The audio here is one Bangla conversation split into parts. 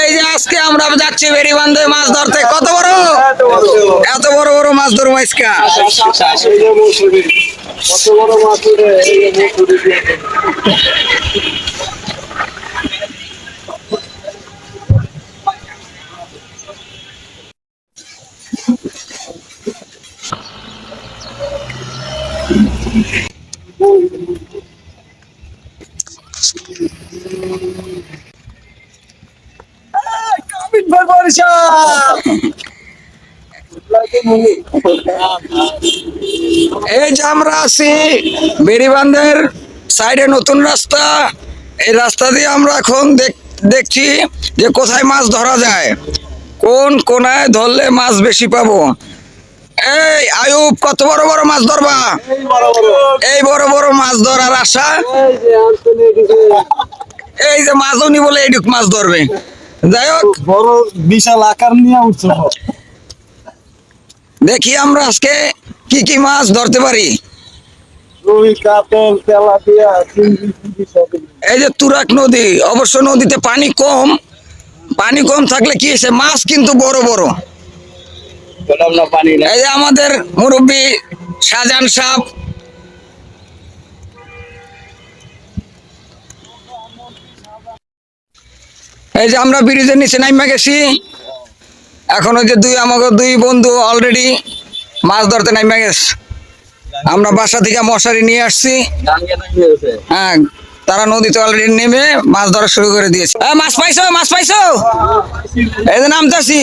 এই যে আজকে আমরা যাচ্ছি বেড়িবান্ধে মাছ ধরতে। কত বড়, এত বড় বড় মাছ ধরবো আজকে। কত বড় মাছ উঠে এই যে আমরা আছি বেড়িবান্ধের সাইডে নতুন রাস্তা। এই রাস্তা দিয়ে আমরা এখন দেখছি যে কোথায় মাছ ধরা যায়, কোন কোনায় ধরলে মাছ বেশি পাবো। এই আয়ুব, কত বড় বড় মাছ ধরবা? এই বড় বড় মাছ ধরার আশা। এই যে মাছনি বলে এইটুক মাছ ধরবে। যাই হোক, বড় বিশাল আকার নিয়ে উঠছে। দেখি আমরা আজকে কি কি মাছ ধরতে পারি। রুই, কাতল, তেলাপিয়া, চিংড়ি সব। এই যে তুরাগ নদী, অবশ্য নদীতে পানি কম। পানি কম থাকলে কি হয়েছে, মাছ কিন্তু বড় বড়। এই যে আমাদের মুরব্বী শাহজাহান সাহেব। এই যে আমরা ব্রিজের নিচে নাইমা গেছি। এখন ওই যে আমাকে দুই বন্ধু অলরেডি মাছ ধরতে নাইমা গেছে। আমরা বাসা থেকে মশারি নিয়ে আসছি। হ্যাঁ, তারা নদীতে অলরেডি নেমে মাছ ধরা শুরু করে দিয়েছে। মাছ পাইছো, মাছ পাইছো? এই যে নামতেছি।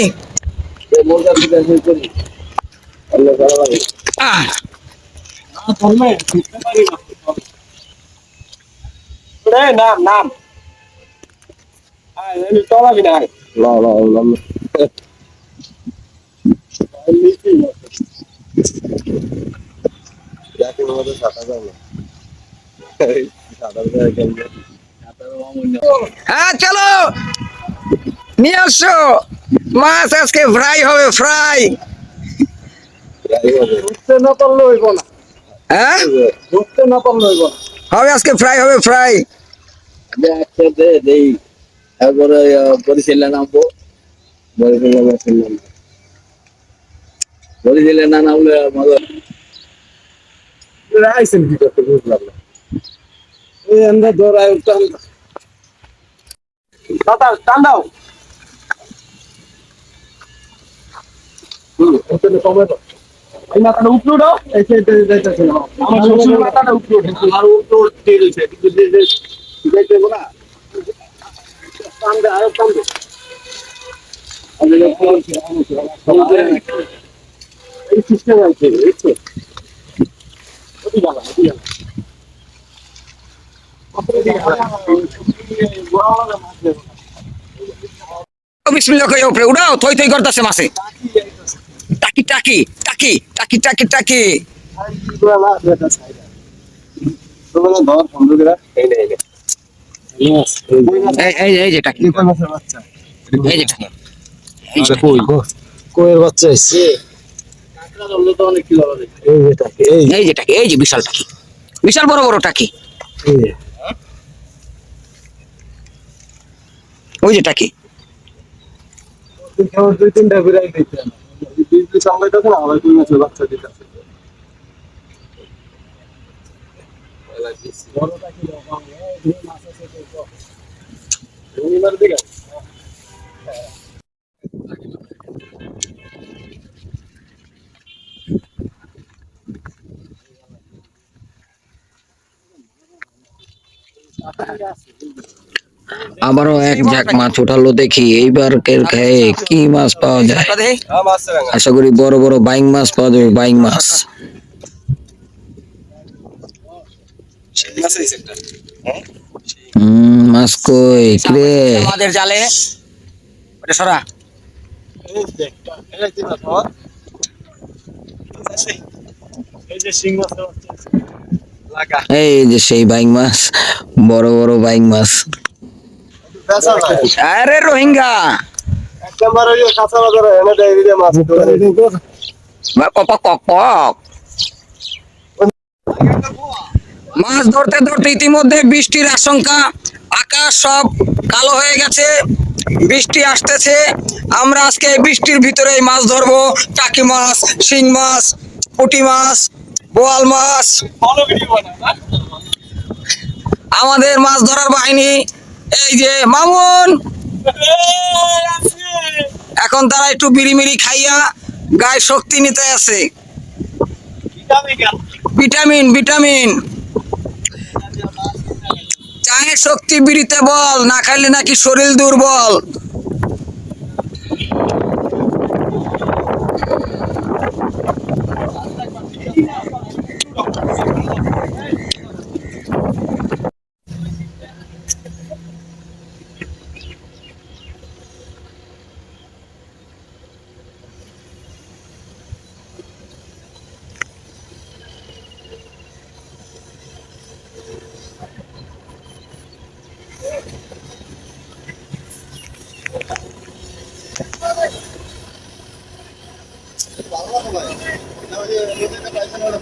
নাম নাম চলাবি না। হ্যাঁ চলো, নিয়ে আসো মাছ। আজকে ফ্রাই হবে, ফ্রাই। না পারলে হইব না। হ্যাঁ, ঢুকতে না পারলে হইব না। হবে আজকে ফ্রাই হবে, ফ্রাই। একবারে বরিশালে নামবো। বরিশালে না নামলে মজা আইসেন কি করতে বুঝলাম না। এই আমরা ধরায় টান দাদা টান দাও। ওখানে কমে দাও। এই মাথাটা উপরে দাও। এই সাইডে যাইতেছে না। আমার শ্বশুর মাথাটা উপরে ওঠে। আর উপরে দিয়ে দিয়েছে। কিন্তু যাইতে হবে না। টান দে, আরো টান দে। এই সিস্টেম আছে, বুঝছো? ওটি গেলাম, ওটি গেলাম। বিসমিল্লাহ কই উপরে উড়াও, থই থই করতেছে মাছে। টাকি টাকি টাকি টাকি টাকি টাকি। এই যে টাকি, এই যে টাকি, কোয়ের বাচ্চা এসছে। এই যে টাকি, এই যে বিশাল টাকি, বিশাল বড় বড় টাকি। ওই যে টাকি। দুই তিনটা বিরাই দিতে সামলাইতেছে না, আমার দুই মাসের বাচ্চা দিতে আবারও এক ঝাঁক মাছ উঠালো, দেখি এইবার খেয়ে কি মাছ পাওয়া যায়। আশা করি বড় বড় বাইং মাছ পাওয়া যাবে, বাইং মাছ। মাছ কই রে আমাদের জালে? ওটা সরা। এই যে সেই বাইং মাছ, বড় বড় বাইং মাছ। আরে রোহিঙ্গা কক কক কক। মাছ ধরতে ধরতে ইতিমধ্যে বৃষ্টির আশঙ্কা, আকাশ সব কালো হয়ে গেছে, বৃষ্টি আসতেছে। আমরা আজকে এই বৃষ্টির ভিতরে মাছ ধরবো, টাকি মাছ, শিং মাছ, পুঁটি মাছ, বোয়াল মাছ। আমাদের মাছ ধরার বাহিনী এই যে মামুন, এখন তারা একটু বিড়িমিড়ি খাইয়া গায়ে শক্তি নিতে আছে। ভিটামিন ভিটামিন চায়ের শক্তি বিড়িতে বল, না খাইলে নাকি শরীর দুর্বল। ভালো ভাই, না ওই যে পায়খানা